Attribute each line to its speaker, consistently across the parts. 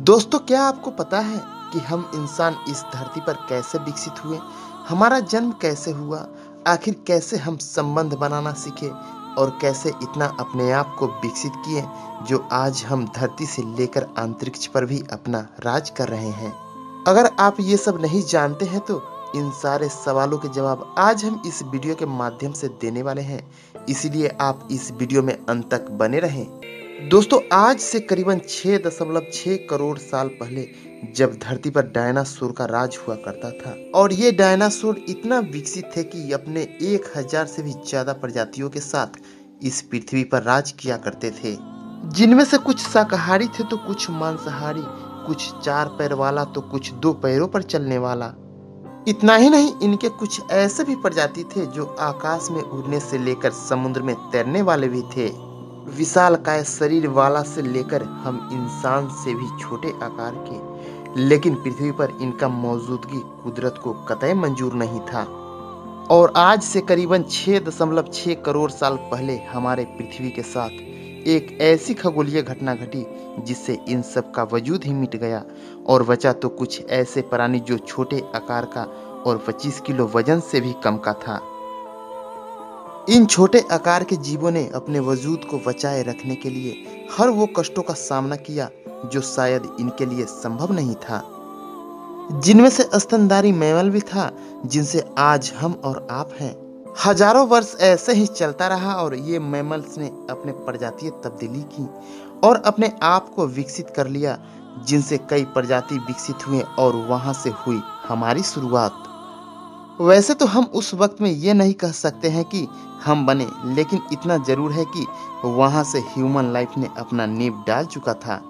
Speaker 1: दोस्तों, क्या आपको पता है कि हम इंसान इस धरती पर कैसे विकसित हुए? हमारा जन्म कैसे हुआ? आखिर कैसे हम संबंध बनाना सीखे और कैसे इतना अपने आप को विकसित किए जो आज हम धरती से लेकर अंतरिक्ष पर भी अपना राज कर रहे हैं? अगर आप ये सब नहीं जानते हैं तो इन सारे सवालों के जवाब आज हम इस वीडियो के माध्यम से देने वाले हैं, इसलिए आप इस वीडियो में अंत तक बने रहें। दोस्तों, आज से करीबन 6.6 करोड़ साल पहले जब धरती पर डायनासोर का राज हुआ करता था और ये डायनासोर इतना विकसित थे कि अपने 1000 से भी ज्यादा प्रजातियों के साथ इस पृथ्वी पर राज किया करते थे, जिनमें से कुछ शाकाहारी थे तो कुछ मांसाहारी, कुछ 4 पैर वाला तो कुछ 2 पैरों पर चलने वाला। इतना ही नहीं, इनके कुछ ऐसे भी प्रजाति थे जो आकाश में उड़ने से लेकर समुद्र में तैरने वाले भी थे। विशालकाय शरीर वाला से लेकर हम इंसान से भी छोटे आकार के, लेकिन पृथ्वी पर इनका मौजूदगी कुदरत को कतई मंजूर नहीं था। और आज से करीबन 6.6 करोड़ साल पहले हमारे पृथ्वी के साथ एक ऐसी खगोलीय घटना घटी जिससे इन सब का वजूद ही मिट गया और बचा तो कुछ ऐसे प्राणी जो छोटे आकार का और 25 किलो वजन से भी कम का था। इन छोटे आकार के जीवों ने अपने वजूद को बचाए रखने के लिए हर वो कष्टों का सामना किया जो शायद इनके लिए संभव नहीं था, जिनमें से स्तनधारी मैमल भी था जिनसे आज हम और आप हैं। हजारों वर्ष ऐसे ही चलता रहा और ये मैमल्स ने अपने प्रजातीय तब्दीली की और अपने आप को विकसित कर लिया, जिनसे कई प्रजाति विकसित हुए और वहां से हुई हमारी शुरुआत। वैसे तो हम उस वक्त में ये नहीं कह सकते हैं कि हम बने, लेकिन इतना जरूर है कि वहां से ह्यूमन लाइफ ने अपना नींव डाल चुका था।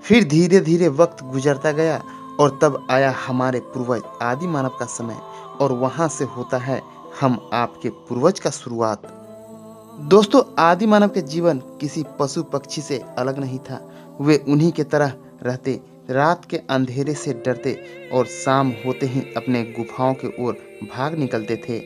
Speaker 1: फिर धीरे धीरे वक्त गुजरता गया और तब आया हमारे पूर्वज आदि मानव का समय और वहां से होता है हम आपके पूर्वज का शुरुआत। दोस्तों, आदि मानव के जीवन किसी पशु पक्षी से अलग नहीं था। वे उन्हीं के तरह रहते, रात के अंधेरे से डरते और शाम होते ही अपने गुफाओं की ओर भाग निकलते थे।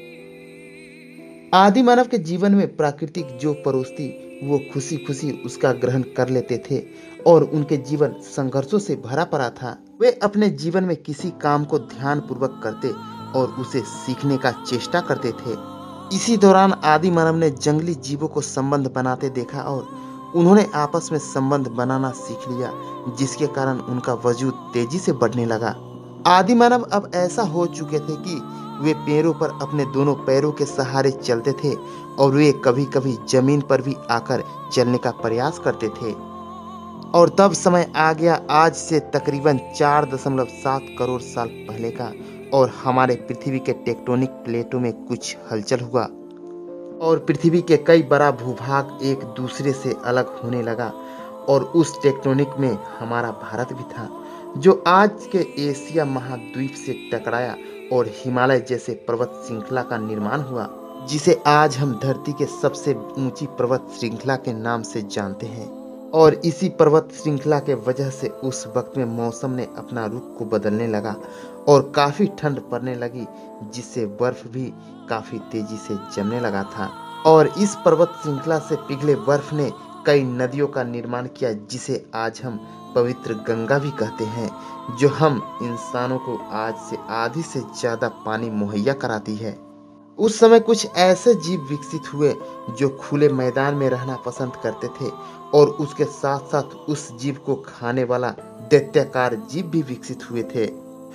Speaker 1: आदि मानव के जीवन में प्राकृतिक जो परोसती वो खुशी खुशी उसका ग्रहण कर लेते थे और उनके जीवन संघर्षों से भरा पड़ा था। वे अपने जीवन में किसी काम को ध्यान पूर्वक करते और उसे सीखने का चेष्टा करते थे। इसी दौरान आदि मानव ने जंगली जीवों को संबंध बनाते देखा और उन्होंने आपस में संबंध बनाना सीख लिया, जिसके कारण उनका वजूद तेजी से बढ़ने लगा। आदि मानव अब ऐसा हो चुके थे कि वे पैरों पर अपने दोनों पैरों के सहारे चलते थे और वे कभी कभी जमीन पर भी आकर चलने का प्रयास करते थे। और तब समय आ गया आज से तकरीबन 4.7 करोड़ साल पहले का, और हमारे पृथ्वी के टेक्टोनिक प्लेटों में कुछ हलचल हुआ और पृथ्वी के कई बड़ा भूभाग एक दूसरे से अलग होने लगा। और उस टेक्टोनिक में हमारा भारत भी था, जो आज के एशिया महाद्वीप से टकराया और हिमालय जैसे पर्वत श्रृंखला का निर्माण हुआ, जिसे आज हम धरती के सबसे ऊंची पर्वत श्रृंखला के नाम से जानते हैं। और इसी पर्वत श्रृंखला के वजह से उस वक्त में मौसम ने अपना रुख को बदलने लगा और काफी ठंड पड़ने लगी, जिससे बर्फ भी काफी तेजी से जमने लगा था। और इस पर्वत श्रृंखला से पिघले बर्फ ने कई नदियों का निर्माण किया, जिसे आज हम पवित्र गंगा भी कहते हैं, जो हम इंसानों को आज से आधी से ज्यादा पानी मुहैया कराती है। उस समय कुछ ऐसे जीव विकसित हुए जो खुले मैदान में रहना पसंद करते थे और उसके साथ साथ उस जीव को खाने वाला दैत्याकार जीव भी विकसित हुए थे।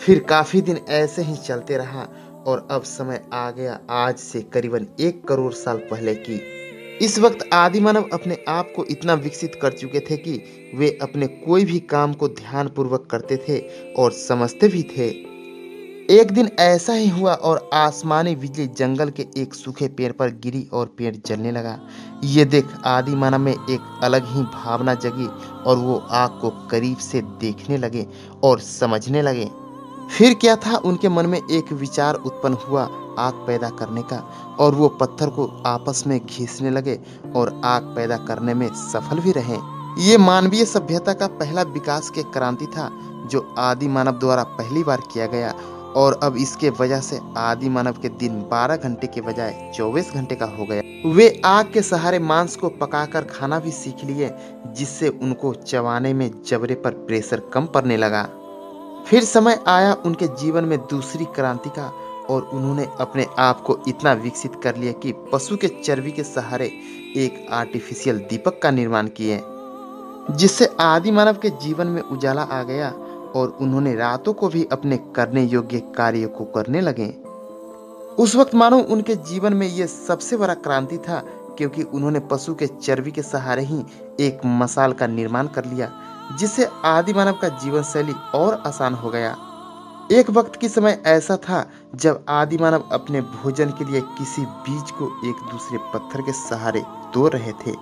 Speaker 1: फिर काफी दिन ऐसे ही चलते रहा और अब समय आ गया आज से करीबन 1 करोड़ साल पहले की। इस वक्त आदि मानव अपने आप को इतना विकसित कर चुके थे कि वे अपने कोई भी काम को ध्यान पूर्वक करते थे और समझते भी थे। एक दिन ऐसा ही हुआ और आसमानी बिजली जंगल के एक सूखे पेड़ पर गिरी और पेड़ जलने लगा। ये देख आदि मानव में एक अलग ही भावना जगी और वो आग को करीब से देखने लगे और समझने लगे। फिर क्या था, उनके मन में एक विचार उत्पन्न हुआ आग पैदा करने का, और वो पत्थर को आपस में घिसने लगे और आग पैदा करने में सफल भी रहे। ये मानवीय सभ्यता का पहला विकास के क्रांति था जो आदि मानव द्वारा पहली बार किया गया और अब इसके वजह से आदि मानव के दिन 12 घंटे के बजाय 24 घंटे का हो गया। वे आग के सहारे मांस को पकाकर खाना भी सीख लिए, जिससे उनको चबाने में जबड़े पर प्रेशर कम पड़ने लगा। फिर समय आया उनके जीवन में दूसरी क्रांति का, और उन्होंने अपने आप को इतना विकसित कर लिया कि पशु के चर्बी के सहारे एक आर्टिफिशियल दीपक का निर्माण किए, जिससे आदि मानव के जीवन में उजाला आ गया और उन्होंने रातों को भी अपने करने योग्य कार्य को करने लगे। उस वक्त मानो उनके जीवन में यह सबसे बड़ा क्रांति था, क्योंकि उन्होंने पशु के चर्बी के सहारे ही एक मसाल का निर्माण कर लिया, जिससे आदि मानव का जीवन शैली और आसान हो गया। एक वक्त की समय ऐसा था जब आदि मानव अपने भोजन के लिए किसी बीज को एक दूसरे पत्थर के सहारे तोड़ रहे थे,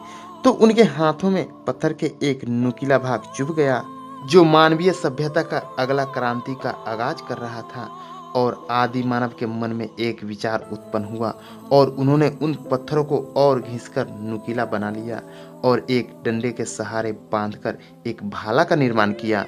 Speaker 1: तो उनके हाथों में पत्थर के एक नुकीला भाग चुभ गया, जो मानवीय सभ्यता का अगला क्रांति का आगाज कर रहा था। और आदि मानव के मन में एक विचार उत्पन्न हुआ, और उन्होंने उन पत्थरों को और घिसकर नुकीला बना लिया और एक डंडे के सहारे बांधकर एक भाला का निर्माण किया,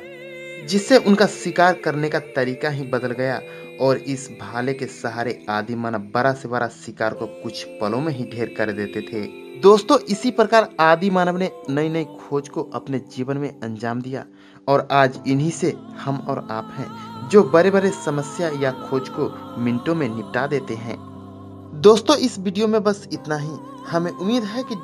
Speaker 1: जिससे उनका शिकार करने का तरीका ही बदल गया। और इस भाले के सहारे आदि मानव बड़ा से बड़ा शिकार को कुछ पलों में ही ढेर कर देते थे। दोस्तों, इसी प्रकार आदि मानव ने नई नई खोज को अपने जीवन में अंजाम दिया, और आज इन्हीं से हम और आप हैं, जो बड़े बड़े समस्या या खोज को मिनटों में निपटा देते हैं। दोस्तों, इस वीडियो में बस इतना ही। हमें उम्मीद है कि